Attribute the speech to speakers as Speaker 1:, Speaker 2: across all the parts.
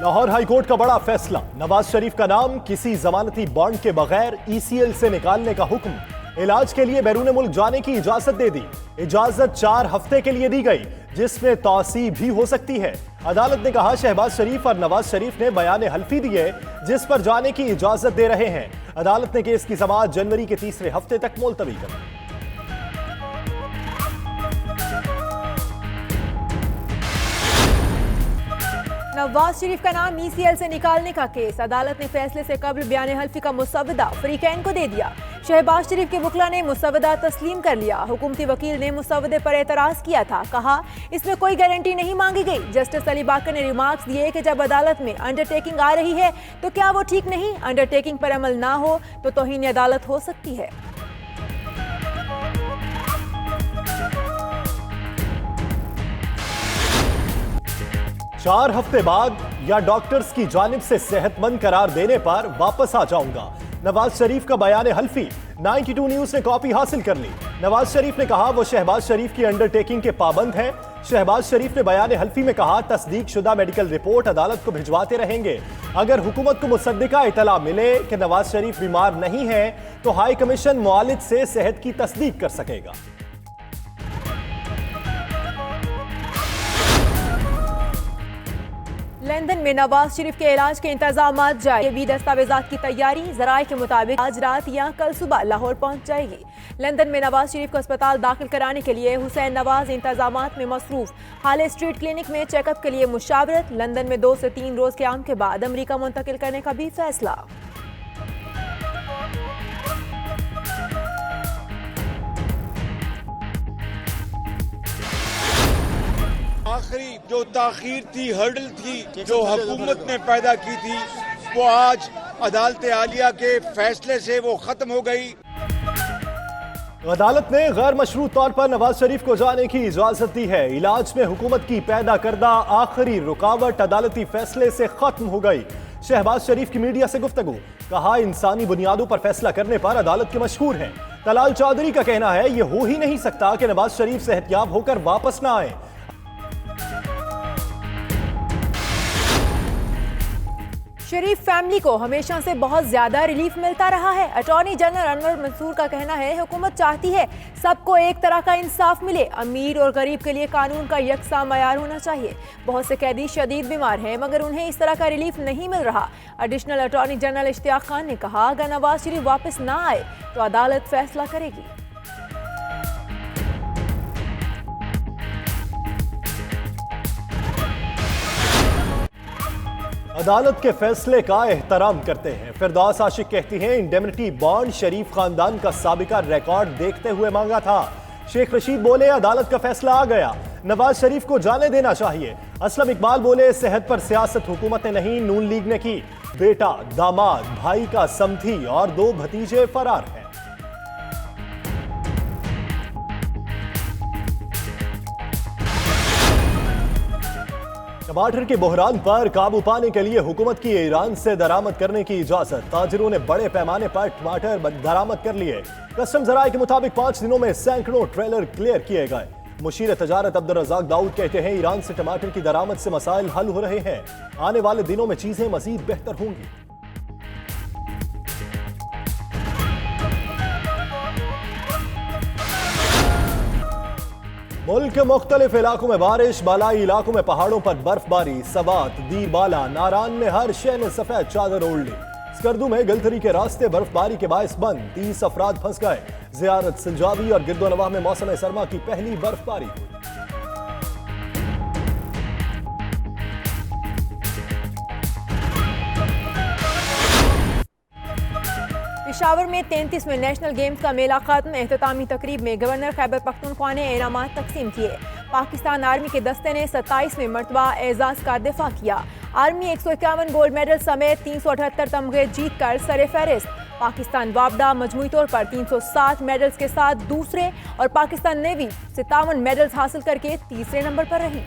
Speaker 1: Lahore high court का बड़ा फैसला, नवाज शरीफ का नाम किसी जमानती बॉन्ड के बगैर ईसीएल से निकालने का हुक्म। इलाज के लिए बैरून मुल्क जाने की इजाजत दे दी। इजाजत 4 हफ्ते के लिए दी गई, जिसमें तौसी भी हो सकती है। अदालत ने कहा शहबाज शरीफ और नवाज शरीफ ने बयान हल्फी दिए जिस पर जाने की इजाजत दे रहे हैं। अदालत ने केस की समाअत जनवरी के तीसरे हफ्ते तक मुलतवी कर दी।
Speaker 2: नवाज शरीफ का नाम ईसीएल से निकालने का केस, अदालत ने फैसले से कबल बयान हल्फी का मुसव्वदा फ्रीकैन को दे दिया। शहबाज शरीफ के वकील ने मुसव्वदा तस्लीम कर लिया। हुकूमती वकील ने मुसव्वदे पर एतराज किया था, कहा इसमें कोई गारंटी नहीं मांगी गई। जस्टिस अली बाकर ने रिमार्क्स दिए कि जब अदालत में अंडरटेकिंग आ रही है तो क्या वो ठीक नहीं? अंडरटेकिंग पर अमल ना हो तो तौहीन अदालत हो सकती है।
Speaker 1: चार हफ्ते बाद या डॉक्टर्स की जानिब से सेहतमंद करार देने पर वापस आ जाऊंगा, नवाज शरीफ का बयान हल्फी। 92 न्यूज ने कॉपी हासिल कर ली। नवाज शरीफ ने कहा वो शहबाज शरीफ की अंडरटेकिंग के पाबंद हैं। शहबाज शरीफ ने बयान हल्फी में कहा तस्दीक शुदा मेडिकल रिपोर्ट अदालत को भिजवाते रहेंगे। अगर हुकूमत को मुसद्दिका इतला मिले कि नवाज शरीफ बीमार नहीं है तो हाई कमीशन मुआलिज से सेहत की तस्दीक कर सकेगा।
Speaker 2: लंदन में नवाज शरीफ के इलाज के इंतजाम जारी, भी दस्तावेजात की तैयारी। जराये के मुताबिक आज रात या कल सुबह लाहौर पहुंच जाएगी। लंदन में नवाज शरीफ को अस्पताल दाखिल कराने के लिए हुसैन नवाज इंतजामात में मसरूफ। हाले स्ट्रीट क्लिनिक में चेकअप के लिए मुशावरत। लंदन में 2 से 3 रोज क़याम के बाद अमरीका मुंतकिल करने का भी फैसला।
Speaker 3: आखिरी जो ताखीर थी, हर्डल थी जो हुकूमत ने पैदा की थी, वो आज अदालत आलिया के फैसले से वो खत्म हो गई।
Speaker 1: अदालत ने गैर मशरूत तौर पर नवाज शरीफ को जाने की इजाजत दी है। इलाज में हुकूमत की पैदा करदा आखिरी रुकावट अदालती फैसले से खत्म हो गई। शहबाज शरीफ की मीडिया से गुफ्तगू, कहा इंसानी बुनियादों पर फैसला करने पर अदालत के मशहूर हैं। तलाल चौधरी का कहना है यह हो ही नहीं सकता कि नवाज शरीफ सेहतयाब होकर वापस ना आए।
Speaker 2: शरीफ फैमिली को हमेशा से बहुत ज्यादा रिलीफ मिलता रहा है। अटॉर्नी जनरल अनवर मंसूर का कहना है हुकूमत चाहती है सबको एक तरह का इंसाफ मिले। अमीर और गरीब के लिए कानून का यकसा मयार होना चाहिए। बहुत से कैदी शदीद बीमार हैं मगर उन्हें इस तरह का रिलीफ नहीं मिल रहा। Additional attorney general Ishtiaq Khan ने कहा अगर नवाज शरीफ वापस ना आए तो अदालत फैसला करेगी।
Speaker 1: अदालत के फैसले का एहतराम करते हैं। फिरदौस आशिक कहती हैं इंडेमनिटी बॉन्ड शरीफ खानदान का साबिका रिकॉर्ड देखते हुए मांगा था। शेख रशीद बोले अदालत का फैसला आ गया, नवाज शरीफ को जाने देना चाहिए। असलम इकबाल बोले सेहत पर सियासत हुकूमत ने नहीं नून लीग ने की। बेटा, दामाद, भाई का समधी और 2 भतीजे फरार हैं। टमाटर के बहरान पर काबू पाने के लिए हुकूमत की ईरान से दरामद करने की इजाजत। ताजिरों ने बड़े पैमाने पर टमाटर दरामद कर लिए। कस्टम जराये के मुताबिक 5 दिनों में सैकड़ों ट्रेलर क्लियर किए गए। मुशीर तजारत अब्दुल रज़ाक दाऊद कहते हैं ईरान से टमाटर की दरामद से मसाइल हल हो रहे हैं। आने वाले दिनों में चीजें मजीद बेहतर होंगी। मुल्क के मुख्तलिफ इलाकों में बारिश, बालाई इलाकों में पहाड़ों पर बर्फबारी। सवात, दीरबाला, नारान में हर शय ने सफेद चादर ओढ़ ली। स्कर्दू में गलथरी के रास्ते बर्फबारी के बायस बंद, 30 अफराद फंस गए। जियारत, संजावी और गिरदोनवाह में मौसम सरमा की पहली बर्फबारी हुई।
Speaker 2: पेशावर में 33वें नेशनल गेम्स का मेला खत्म। एहततामी तकरीब में गवर्नर खैबर पख्तूनख्वा ने इनामात तकसीम किए। पाकिस्तान आर्मी के दस्ते ने 27वें मरतबा एजाज का दिफा किया। आर्मी 151 गोल्ड मेडल समेत 378 तमगे जीत कर सरे फहरिस्त। पाकिस्तान वापडा मजमूई तौर पर 307 मेडल्स के साथ दूसरे और पाकिस्तान नेवी 57 मेडल्स हासिल करके तीसरे नंबर पर रही।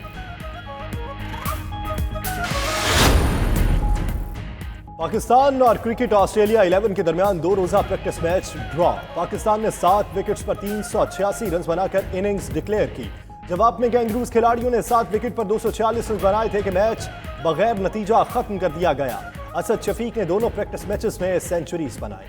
Speaker 1: पाकिस्तान और क्रिकेट ऑस्ट्रेलिया 11 के दरमियान 2 रोजा प्रैक्टिस मैच ड्रॉ। पाकिस्तान ने 7 विकेट्स पर 386 रन बनाकर इनिंग्स डिक्लेयर की। जवाब में गैंगरूज खिलाड़ियों ने 7 विकेट पर 246 रन बनाए थे कि मैच बगैर नतीजा खत्म कर दिया गया। असद शफीक ने दोनों प्रैक्टिस मैचेस में सेंचुरीज बनाई।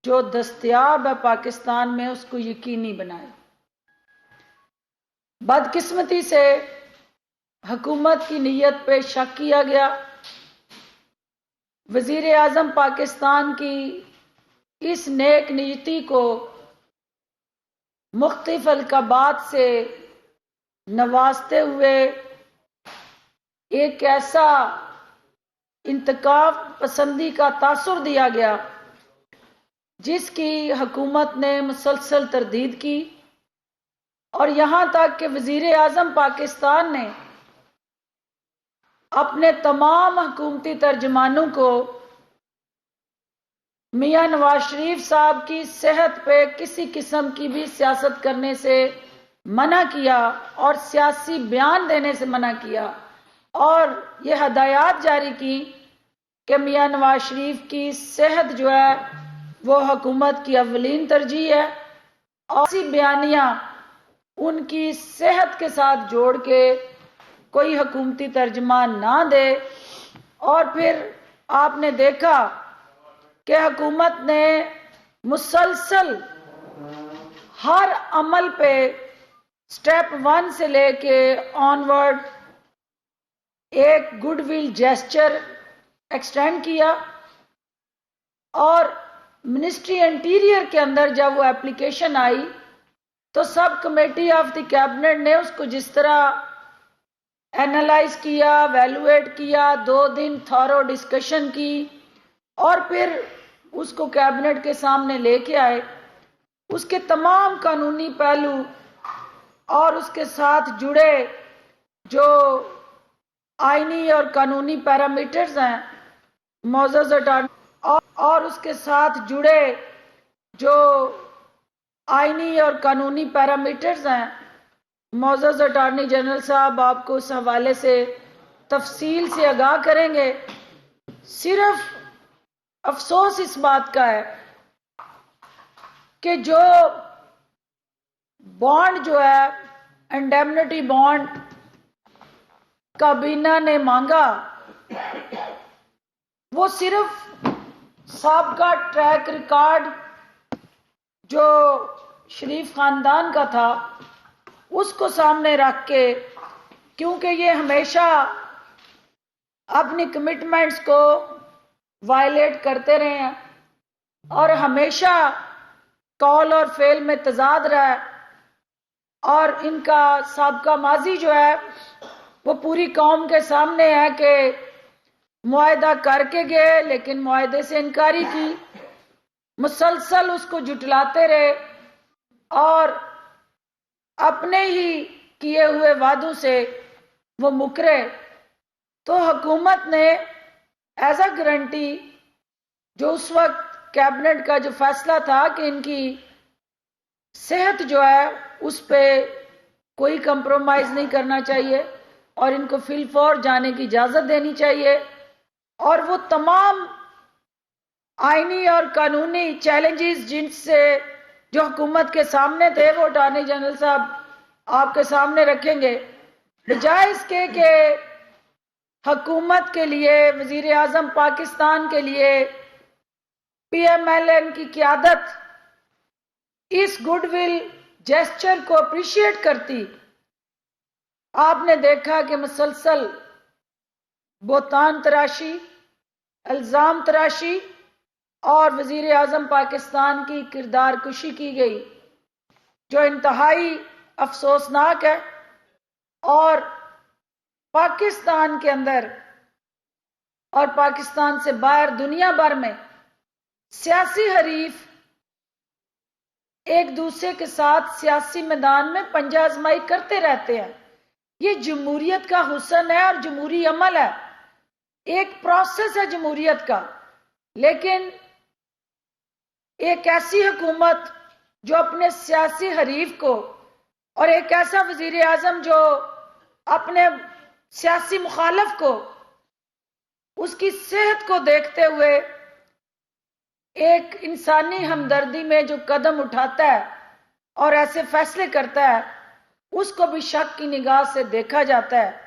Speaker 4: जो दस्तयाब है पाकिस्तान में उसको यकीनी बनाए। बदकिस्मती से हुकूमत की नीयत पे शक किया गया। वजीर आजम पाकिस्तान की इस नेक नीयती को मुख्तलिफ अलकाबात से नवाजते हुए एक ऐसा इंतकाम पसंदी का तासुर दिया गया जिसकी हुकूमत ने मुसलसल तरदीद की, और यहां तक कि वजीर आजम पाकिस्तान ने अपने तमाम हुकूमती तर्जमानों को मियां नवाज शरीफ साहब की सेहत पे किसी किस्म की भी सियासत करने से मना किया और सियासी बयान देने से मना किया, और ये हदायत जारी की कि मियां नवाज शरीफ की सेहत जो है वो हुकूमत की अव्वलीन तरजीह है, और ऐसी बयानियां उनकी सेहत के साथ जोड़ के कोई हुकूमती तर्जमा ना दे। और फिर आपने देखा कि हुकूमत ने मुसलसल हर अमल पे स्टेप 1 से लेके ऑनवर्ड एक गुडविल जेस्चर एक्सटेंड किया, और मिनिस्ट्री इंटीरियर के अंदर जब वो एप्लीकेशन आई तो sub committee of the cabinet ने उसको जिस तरह एनालाइज किया, वैल्यूएट किया, 2 दिन थॉरो डिस्कशन की और फिर उसको कैबिनेट के सामने लेके आए। उसके तमाम कानूनी पहलू और उसके साथ जुड़े जो आईनी और कानूनी पैरामीटर्स हैं, मोअज़्ज़ज़ अटॉर्नी और उसके साथ जुड़े जो आईनी और कानूनी पैरामीटर्स हैं, मोअज़्ज़ज़ अटॉर्नी जनरल साहब आपको उस हवाले से तफसील से आगाह करेंगे। सिर्फ अफसोस इस बात का है कि जो बॉन्ड जो है इंडेमनिटी बॉन्ड काबीना ने मांगा, वो सिर्फ सबका ट्रैक रिकॉर्ड जो शरीफ खानदान का था उसको सामने रख के, क्योंकि ये हमेशा अपनी कमिटमेंट्स को वायलेट करते रहे हैं और हमेशा कॉल और फेल में तजाद रहा है, और इनका साबका माजी जो है वो पूरी कौम के सामने है कि मुआहदा करके गए लेकिन मुआहदे से इनकारी की, मुसलसल उसको जुटलाते रहे और अपने ही किए हुए वादों से वो मुकरे। तो हुकूमत ने एज अ गारंटी जो उस वक्त कैबिनेट का जो फैसला था कि इनकी सेहत जो है उस पे कोई कंप्रोमाइज नहीं करना चाहिए और इनको फिलफौर जाने की इजाजत देनी चाहिए, और वो तमाम आईनी और कानूनी चैलेंजेस जिनसे जो हुकूमत के सामने थे वो अटॉर्नी जनरल साहब आपके सामने रखेंगे। बजाय इसके कि हुकूमत के लिए, वजीर आजम पाकिस्तान के लिए PMLN की क़यादत इस गुडविल जेस्चर को अप्रिशिएट करती, आपने देखा कि मुसलसल बोतान तराशी, इल्जाम तराशी और वजीर आजम पाकिस्तान की किरदार कुशी की गई, जो इंतहाई अफसोसनाक है। और पाकिस्तान के अंदर और पाकिस्तान से बाहर दुनिया भर में सियासी हरीफ एक दूसरे के साथ सियासी मैदान में पंजा आजमाई करते रहते हैं। ये जमहूरियत का हुस्न है और जमहूरी अमल है, एक प्रोसेस है जमहूरियत का। लेकिन एक ऐसी हुकूमत जो अपने सियासी हरीफ को, और एक ऐसा वजीर आजम जो अपने सियासी मुखालिफ को उसकी सेहत को देखते हुए एक इंसानी हमदर्दी में जो कदम उठाता है और ऐसे फैसले करता है, उसको भी शक की निगाह से देखा जाता है।